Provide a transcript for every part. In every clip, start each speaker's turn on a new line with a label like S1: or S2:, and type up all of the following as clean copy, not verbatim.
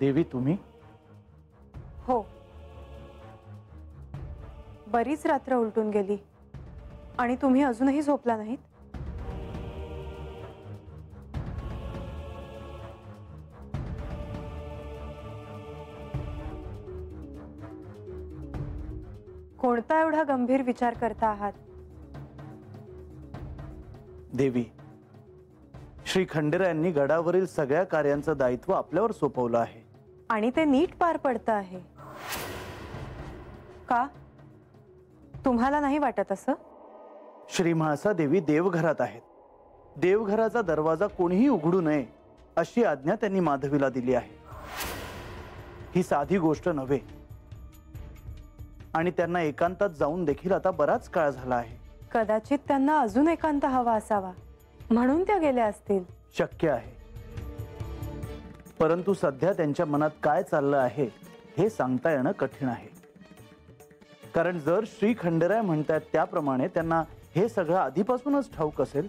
S1: देवी तुम्ही?
S2: हो, बरीच रात्र उलटून गेली आणि तुम्ही अजूनही झोपला नाहीत? कोणता एवढा गंभीर विचार करता आहात?
S1: देवी, श्री खंडेरायांनी गडावरील सगळ्या कार्यांचं दायित्व आपल्यावर सोपवलं आहे
S2: आणि ते नीट पार पडतं आहे का? तुम्हाला नाही वाटत असं?
S1: श्री म्हाळसा देवी देवघरात आहेत. देवघराचा दरवाजा कोणीही उघडू नये अशी आज्ञा त्यांनी माधवीला दिली आहे. ही साधी गोष्ट नव्हे आणि त्यांना एकांतात जाऊन देखील आता बराच काळ झाला आहे.
S2: कदाचित त्यांना अजून एकांत हवा असावा म्हणून त्या गेल्या असतील.
S1: शक्य आहे, परंतु सध्या त्यांच्या मनात काय चाललं आहे हे सांगता येणं कठीण आहे. कारण जर श्री खंडेराय म्हणतात त्याप्रमाणे त्यांना हे सगळं आधीपासूनच ठाऊक असेल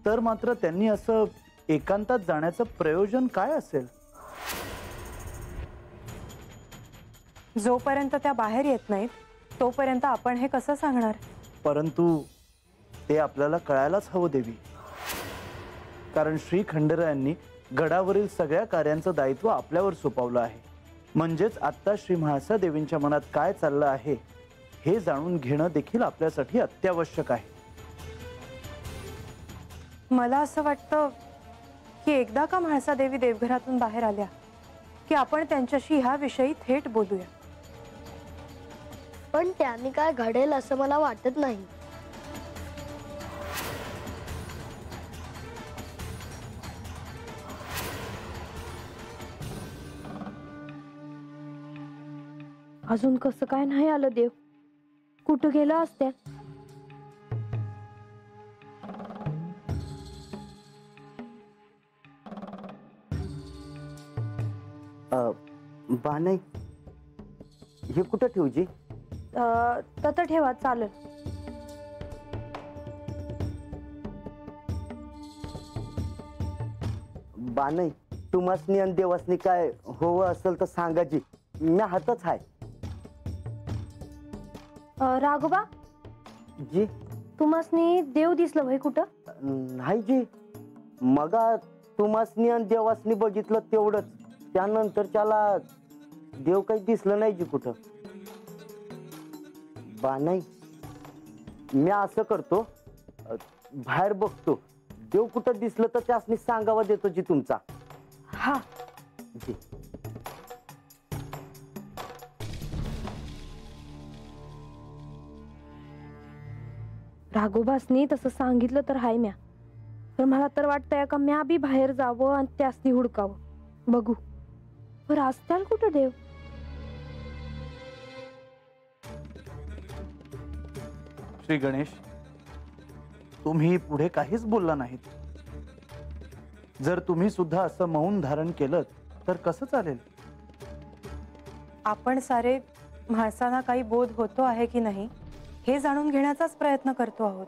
S1: तर मात्र त्यांनी असं एकांतात जाण्याचं प्रयोजन काय असेल?
S2: जोपर्यंत त्या बाहेर येत नाहीत तोपर्यंत आपण हे कसं सांगणार?
S1: परंतु ते आपल्याला कळायलाच हवं देवी, कारण श्री खंडेरायांनी गडावरील सगळ्या कार्यांचं दायित्व आपल्यावर सोपवलं आहे. म्हणजेच आता श्री म्हाळसा देवींच्या मनात काय चाललं आहे हे जाणून घेणं देखील आपल्यासाठी अत्यावश्यक आहे.
S2: मला असं वाटतं की एकदा का म्हाळसा देवी देवघरातून बाहेर आल्या की आपण त्यांच्याशी ह्या विषयी थेट बोलूया.
S3: पण त्याने काय घडेल असं मला वाटत नाही.
S4: अजून कसं काय नाही आलं देव? कुठं गेलं असत्या?
S5: बानाई हे कुठं ठेवजी?
S4: तत ठेवा चालेल.
S5: बानाई तुम्हासनी आणि देवासनी काय हवं असेल तर सांगा जी, मी हातच आहे.
S4: राघोबा
S5: जी
S4: तुम्हासनी देव दिसलं भाई कुठं?
S5: नाही जी, मगा तुम्हासनी आणि देवासनी बघितलं तेवढंच, त्यानंतर त्याला देव काही दिसलं नाही जी कुठं. बानाई मी असं करतो, बाहेर बघतो, देव कुठं दिसलं तर त्यासनी सांगावा देतो जी तुमचा.
S4: हा
S5: जी.
S4: राघोबासनी तसं सांगितलं तर हाय म्या, पण मला तर वाटतंय का म्या बी बाहेर जावं आणि त्यासनी हुडकावं. बघू पर असत्याल कुठं देव?
S1: श्री गणेश, तुम्ही पुढे काहीच बोलला नाहीत. जर तुम्ही सुद्धा असं मौन धारण केलं तर कसं चालेल?
S2: आपण सारे म्हाळसांना काही बोध होतो आहे की नाही हे जाणून घेण्याचाच प्रयत्न करतो आहोत.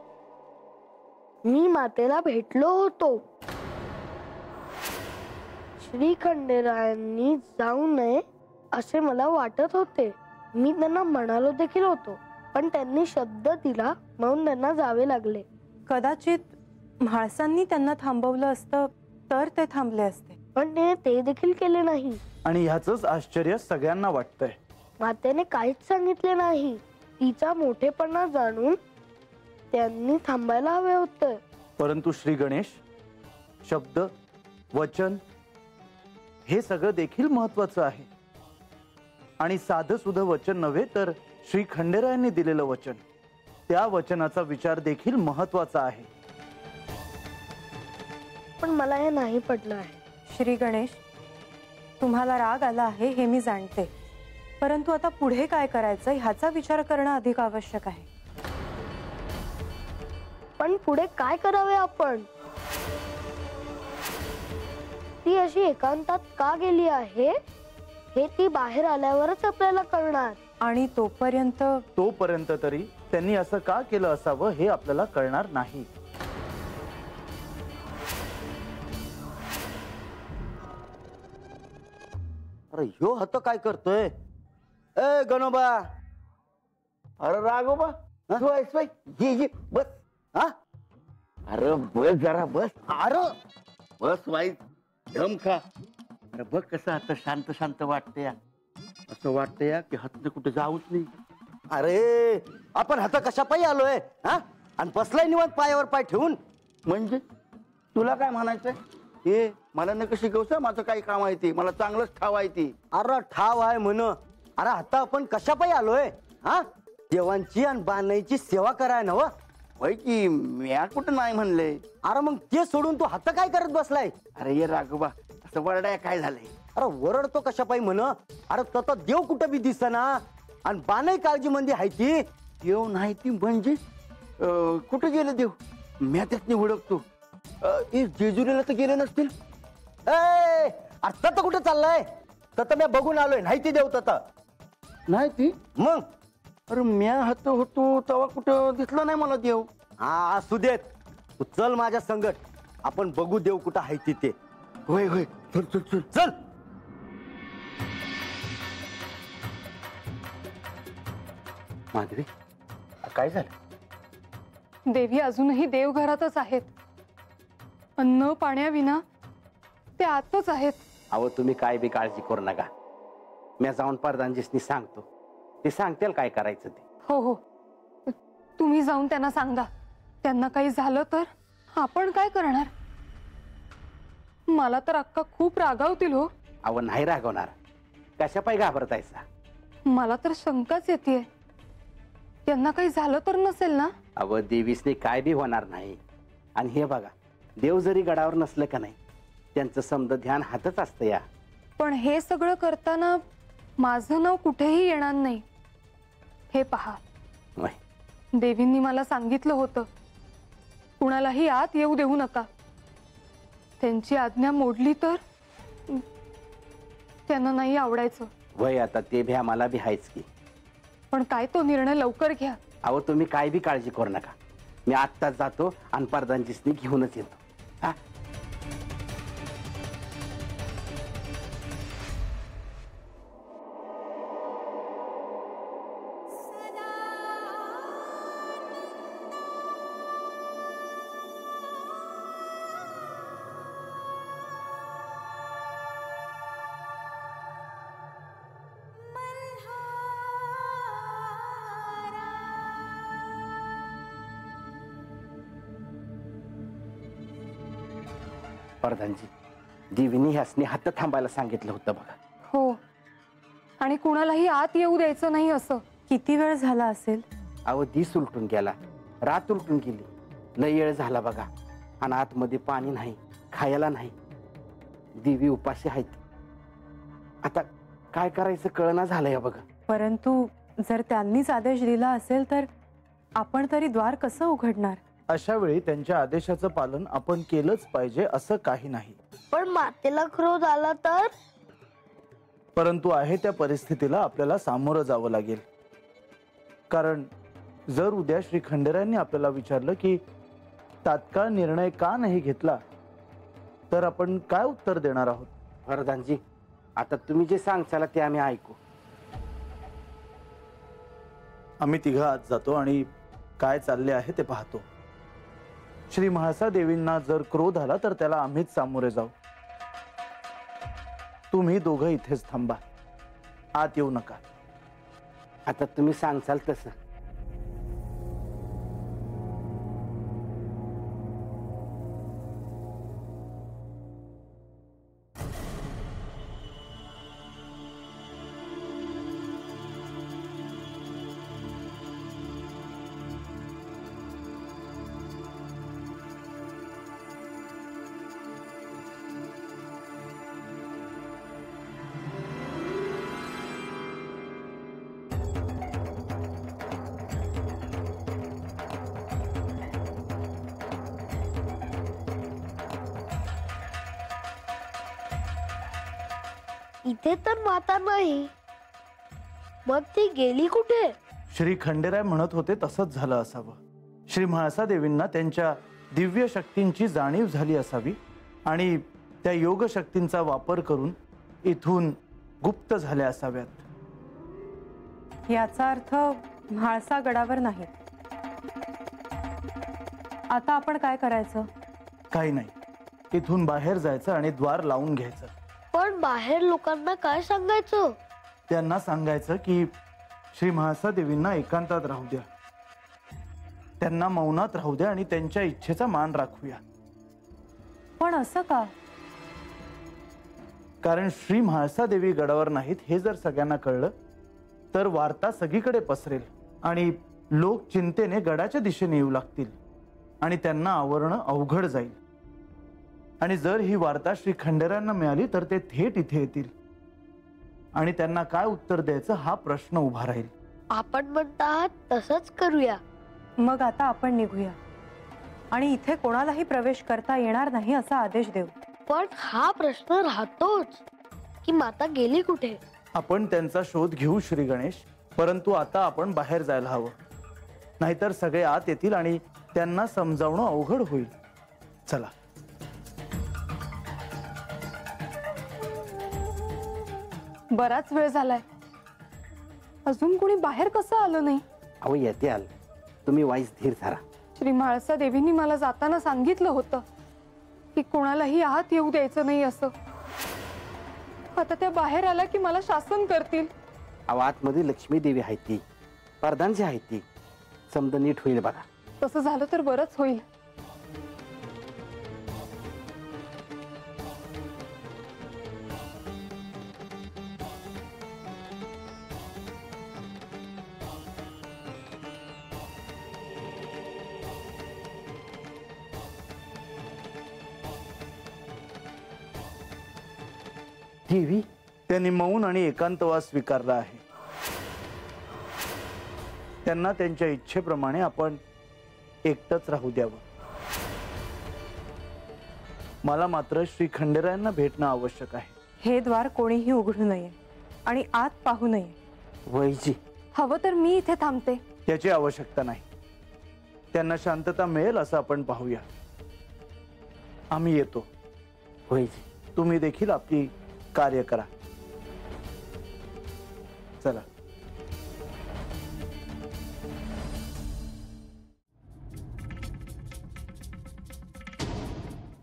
S3: मी मातेला भेटलो होतो. श्री खंडेरायांनी जाऊ नये असे मला वाटत होते. मी त्यांना म्हणालो देखील होतो, पण त्यांनी शब्द दिला म्हणून त्यांना जावे लागले.
S2: कदाचित म्हाळसांनी त्यांना थांबवलं असतं तर ते थांबले असते,
S3: पण ते देखील केले नाही.
S1: आणि ह्याचंच आश्चर्य सगळ्यांना वाटतंय.
S3: मातेने काहीच सांगितले नाही. तिचा मोठेपणा जाणून त्यांनी थांबायला हवे होते.
S1: परंतु श्री गणेश, शब्द वचन हे सगळं देखील महत्वाचं आहे. आणि साधं सुधं वचन नव्हे तर श्री खंडेरायांनी दिलेलं वचन, त्या वचनाचा विचार देखील महत्वाचा आहे.
S3: पण मला हे नाही पटलं आहे.
S2: श्री गणेश, तुम्हाला राग आला आहे हे मी जाणते, परंतु आता पुढे काय करायचं ह्याचा विचार करणं अधिक आवश्यक आहे.
S3: पण पुढे काय करावे आपण? ती अशी एकांतात का गेली आहे हे ती बाहेर आल्यावरच आपल्याला कळणार.
S2: आणि तोपर्यंत
S1: तरी त्यांनी असं का केलं असावं हे आपल्याला कळणार नाही.
S5: अरे ह्यो हत काय करतोय? ए गणोबा,
S6: अरे राघोबा तू आहेस बाई, ये बस.
S5: हा?
S6: अरे बस जरा बस.
S5: अरे
S6: बस वाईट दम खा. अरे बघ कसं आता शांत शांत वाटतंय. असं वाटतंय की हत्ती कुठे जाऊच नाही.
S5: अरे आपण हत कशा पायी आलोय? हा? आणि बसलाय निवांत पायावर पाय ठेवून.
S6: म्हणजे तुला काय म्हणायचंय? हे मला नका शिकवस, माझं काही काम आहे ते, मला चांगलंच ठाव आहे ते.
S5: अरे ठाव आहे म्हण. अरे आता आपण कशा पायी आलोय? हा? देवांची आणि बाणाईची सेवा कराय नव.
S6: होय की, मी कुठं नाही म्हणले.
S5: अरे मग ते सोडून तू हात काय करत बसलाय?
S6: अरे ये राघोबा, असं वरडाय काय झालंय?
S5: अरे वरडतो कशा पायी म्हण? अरे तत देव कुठं बी दिसना आणि बाणाई काळजी मंदी आहे ती.
S6: देव नाही ती म्हणजे कुठे गेलं देव? मी त्यात हुडकतो. जेजुरीला तर गेले नसतील.
S5: ए अरे तत कुठं चाललाय? तत मी बघून आलोय, नाही ती देव तत.
S6: नाही ती?
S5: मग
S6: अरे म्या हात होतो तेव्हा कुठं दिसला नाही मला देव.
S5: हा असू देत, तू चल माझ्या संगत, आपण बघू देव कुठं आहे तिथे.
S6: होय होय, चल चल चल
S5: चल.
S6: माधवी, काय झालं?
S2: देवी अजूनही देवघरातच आहेत. अन्न पाण्याविना ते आतच आहेत.
S7: अहो तुम्ही काय बी काळजी करू नका. मी जाऊन प्रधानजीसनी सांगतो, ते सांगतील काय करायचं ते.
S2: हो हो, तुम्ही जाऊन त्यांना सांगा. त्यांना काही झालं तर आपण काय करणार? मला तर अक्का खूप रागावतील हो.
S7: अहो नाही रागवणार, कशा पाय घाबरतायसा?
S2: मला तर शंकाच येते. त्यांना काही झालं तर नसेल ना?
S7: अहो देवीसनी काय बी होणार नाही. आणि हे बघा, देव जरी गडावर नसलं का नाही, त्यांचं समद ध्यान हातच असतं या.
S2: पण हे सगळं करताना माझं नाव कुठेही येणार नाही. हे पहा,
S7: होय.
S2: देवींनी मला सांगितलं होतं, कुणालाही आत येऊ देऊ नका. त्यांची आज्ञा मोडली तर त्यांना नाही आवडायचं.
S7: वय आता ते भ्या मला बी हायच की.
S2: पण काय तो निर्णय लवकर घ्या.
S7: अहो तुम्ही काय बी काळजी करू नका. मी आत्ताच जातो आणि प्रधानजीसनी घेऊनच येतो. हा? प्रधानजी, देवीनी ह्यासनी हात थांबायला सांगितलं होतं बघा.
S2: हो, आणि कुणालाही आत येऊ द्यायचं नाही असं. किती वेळ झाला असेल?
S7: अहो दिस उलटून गेला, रात उलटून गेली, लय वेळ झाला बघा. आणि आतमध्ये पाणी नाही, खायला नाही. देवी उपाशी आहेत. आता काय करायचं कळना झालंय बघा.
S2: परंतु जर त्यांनीच आदेश दिला असेल तर आपण तरी द्वार कसं उघडणार?
S1: अशा वेळी त्यांच्या आदेशाचं पालन आपण केलंच पाहिजे असं काही नाही.
S3: पण मातेला क्रोध आला तर?
S1: परंतु आहे त्या परिस्थितीला आपल्याला सामोरं जावं लागेल. कारण जर उद्या श्री खंडेरायांनी आपल्याला विचारलं की तात्काळ निर्णय का नाही घेतला, तर आपण काय उत्तर देणार आहोत?
S7: प्रधानजी, आता तुम्ही जे सांगचाल ते आम्ही ऐकू.
S1: आम्ही तिघं आत जातो आणि काय चालले आहे ते पाहतो. श्री म्हाळसा देवींना जर क्रोध आला तर त्याला आम्हीच सामोरे जाऊ. तुम्ही दोघं इथेच थांबा, आत येऊ नका.
S7: आता तुम्ही सांगचाल तसं.
S3: इथे तर माता नाही, मग ती गेली कुठे?
S1: श्री खंडेराय म्हणत होते तसंच झालं असावं. श्री म्हाळसा देवींना त्यांच्या दिव्य शक्तींची जाणीव झाली असावी आणि त्या योग शक्तींचा वापर करून इथून गुप्त झाल्या असाव्यात.
S2: याचा अर्थ म्हाळसा गडावर नाही. आता आपण काय करायचं?
S1: काही नाही, इथून बाहेर जायचं आणि द्वार लावून घ्यायचं.
S3: पण बाहेर लोकांना काय सांगायचं?
S1: त्यांना सांगायचं की श्री म्हाळसा देवींना एकांतात राहू द्या, त्यांना मौनात राहू द्या आणि त्यांच्या इच्छेचा मान राखूया.
S2: पण असं का?
S1: कारण श्री म्हाळसा देवी गडावर नाहीत हे जर सगळ्यांना कळलं तर वार्ता सगळीकडे पसरेल आणि लोक चिंतेने गडाच्या दिशेने येऊ लागतील आणि त्यांना आवरणं अवघड जाईल. आणि जर ही वार्ता श्री खंडेरायांना मिळाली तर ते थेट इथे येतील आणि त्यांना काय उत्तर द्यायचं हा प्रश्न उभा राहील.
S3: आपण म्हणतात तसंच करूया.
S2: मग आता आपण निघूया आणि इथे कोणालाही प्रवेश करता येणार नाही असा आदेश देऊ.
S3: पण हा प्रश्न राहतोच की माता गेली कुठे?
S1: आपण त्यांचा शोध घेऊ श्री गणेश, परंतु आता आपण बाहेर जायला हवं, नाहीतर सगळे आत येतील आणि त्यांना समजावणं अवघड होईल. चला.
S2: बराच वेळ झालाय, अजून कोणी बाहेर कसं आलं नाही?
S7: अहो येते आल, तुम्ही वाईस धीर धरा.
S2: श्री म्हाळसा देवींनी मला जाताना सांगितलं होतं की कोणालाही आत येऊ द्यायचं नाही असं. आता त्या बाहेर आला की मला शासन करतील.
S7: अहो आतमध्ये लक्ष्मी देवी आहे ती, प्रधानजी आहे ती, समद नीट होईल बघा.
S2: तसं झालं तर बरंच होईल.
S7: देवी
S1: त्यांनी मौन आणि एकांतवास स्वीकारला आहे. त्यांना त्यांच्या इच्छेप्रमाणे आपण एकटंच राहू द्यावं. मला मात्र श्री खंडेरायांना भेटणं आवश्यक आहे.
S2: हे द्वार कोणीही उघडू नये आणि आत पाहू नये.
S7: वैजी
S2: हवं तर मी इथे थांबते.
S1: त्याची आवश्यकता नाही. त्यांना शांतता मिळेल असं आपण पाहूया. आम्ही येतो.
S7: वैजी
S1: तुम्ही देखील आपली कार्य करा. चला.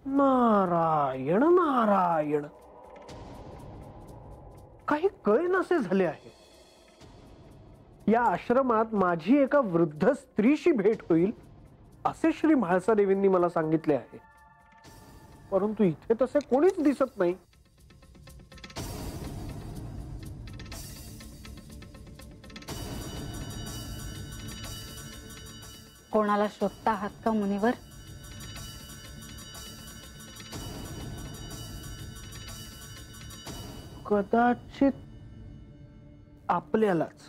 S8: नारायण नारायण, काही कळे नसे झाले आहे. या आश्रमात माझी एका वृद्ध स्त्रीशी भेट होईल असे श्री म्हाळसा देवींनी मला सांगितले आहे, परंतु इथे तसे कोणीच दिसत नाही.
S9: कोणाला शोधता आहात का मुनिवर?
S8: कदाचित आपल्यालाच.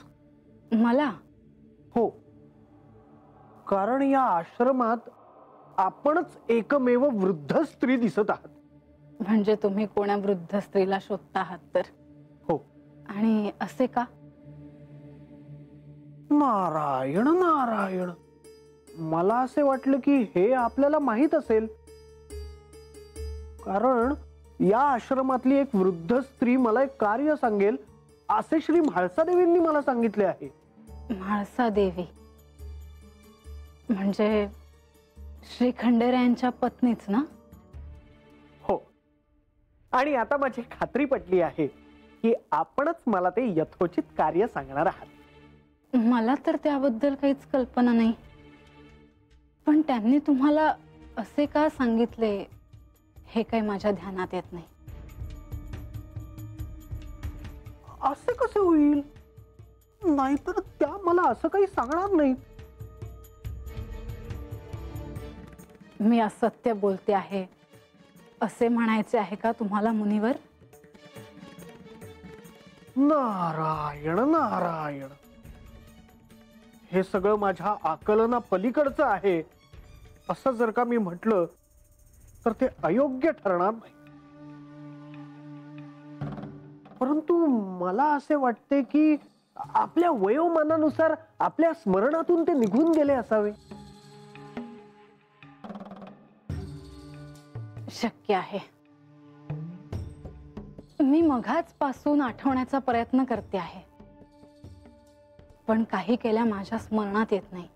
S9: मला?
S8: हो, कारण या आश्रमात आपणच एकमेव वृद्ध स्त्री दिसत आहात.
S9: म्हणजे तुम्ही कोणा वृद्ध स्त्रीला शोधता आहात तर?
S8: हो.
S9: आणि असे का?
S8: नारायण नारायण, मला असे वाटलं की हे आपल्याला माहित असेल, कारण या आश्रमातली एक वृद्ध स्त्री मला एक कार्य सांगेल असे श्री म्हाळसा देवींनी मला सांगितले आहे.
S9: म्हाळसा देवी म्हणजे श्री खंडेरायांच्या पत्नीच ना?
S8: हो, आणि आता माझी खात्री पटली आहे की आपणच मला ते यथोचित कार्य सांगणार आहात.
S9: मला तर त्याबद्दल काहीच कल्पना नाही, पण त्यांनी तुम्हाला असे का सांगितले हे काही माझ्या ध्यानात येत नाही.
S8: असे कसे होईल? नाहीतर त्या मला असं काही सांगणार नाही.
S9: मी असत्य बोलते आहे असे म्हणायचे आहे का तुम्हाला मुनिवर?
S8: नारायण नारायण, हे सगळं माझ्या आकलना पलीकडचं आहे असं जर का मी म्हटलं तर ते अयोग्य ठरणार नाही. परंतु मला असे वाटते की आपल्या वयोमानानुसार आपल्या स्मरणातून ते निघून गेले असावे.
S9: शक्य आहे. मी मघाच पासून आठवण्याचा प्रयत्न करते आहे, पण काही केल्या माझ्या स्मरणात येत नाही.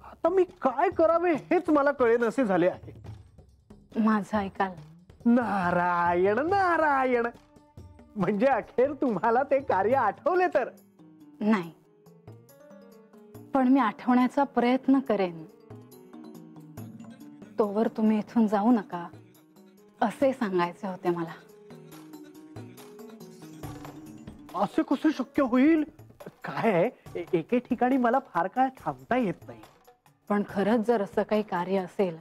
S8: आता मी काय करावे हेच मला कळेनासे झाले आहे.
S9: माझं ऐकाल?
S8: नारायण नारायण, म्हणजे अखेर तुम्हाला ते कार्य आठवले तर?
S9: नाही, पण मी आठवण्याचा प्रयत्न करेन. तोवर तुम्ही इथून जाऊ नका असे सांगायचे होते मला.
S8: असे कसे शक्य होईल? काय आहे, एके ठिकाणी मला फार काळ थांबता येत नाही.
S9: पण खरंच जर असं काही कार्य असेल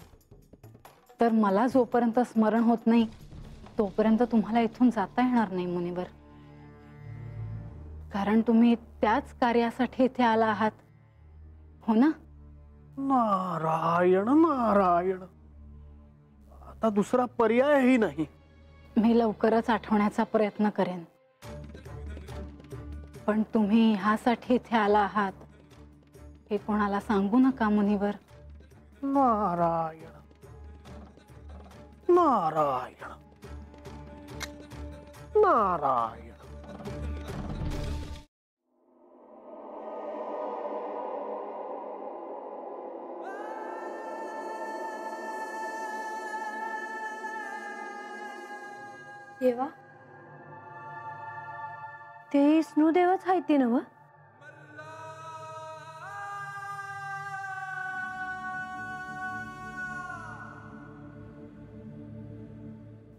S9: तर मला जोपर्यंत स्मरण होत नाही तोपर्यंत तुम्हाला इथून जाता येणार नाही मुनिवर. कारण तुम्ही त्याच कार्यासाठी इथे आला आहात, हो ना?
S8: नारायण नारायण, आता दुसरा पर्यायही नाही.
S9: मी लवकरच आठवण्याचा प्रयत्न करेन, पण तुम्ही ह्यासाठी इथे आला आहात हे कोणाला सांगू नका मुनिवर.
S8: नारायण नारायण नारायण.
S4: देवा, ते स्नूदेवच आहे ते नव?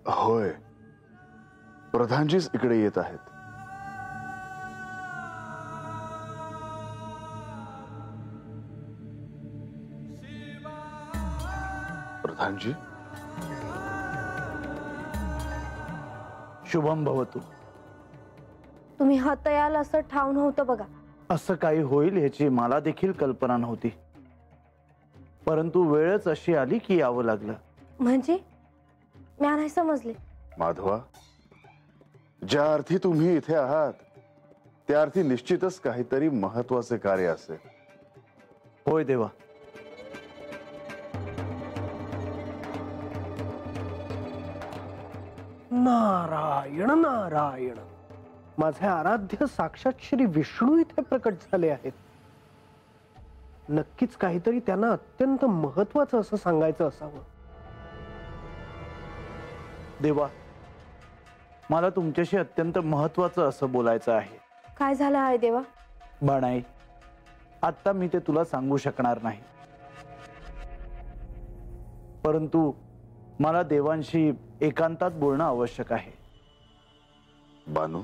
S10: होय, प्रधानजीच इकडे येत आहेत. प्रधानजी,
S1: शुभम भवतु.
S4: तुम्ही हात याल असं ठाव नव्हतं बघा.
S1: असं काही होईल याची मला देखील कल्पना नव्हती, परंतु वेळच अशी आली की यावं लागलं.
S4: म्हणजे मी नाही समजले.
S10: माधवा, ज्या अर्थी तुम्ही इथे आहात त्या अर्थी निश्चितच काहीतरी महत्वाचे कार्य असेल.
S1: होय देवा.
S8: नारायण नारायण, माझे आराध्य साक्षात श्री विष्णू इथे प्रकट झाले आहेत. नक्कीच काहीतरी त्यांना अत्यंत महत्वाचं असं सांगायचं असावं.
S1: देवा, मला तुमच्याशी अत्यंत महत्वाचं असं बोलायचं आहे.
S4: काय झालं आहे देवा?
S1: बाणाई, आता मी ते तुला सांगू शकणार नाही, परंतु मला देवांशी एकांतात बोलणं आवश्यक आहे.
S10: बानू,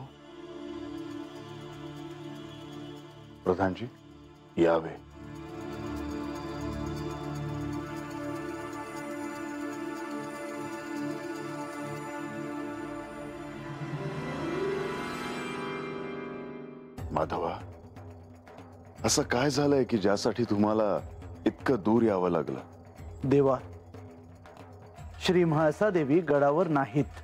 S10: प्रधानजी यावे. माधवा, असं काय झालंय की ज्यासाठी तुम्हाला इतकं दूर यावं लागलं?
S1: देवा, श्री म्हाळसा देवी गडावर नाहीत.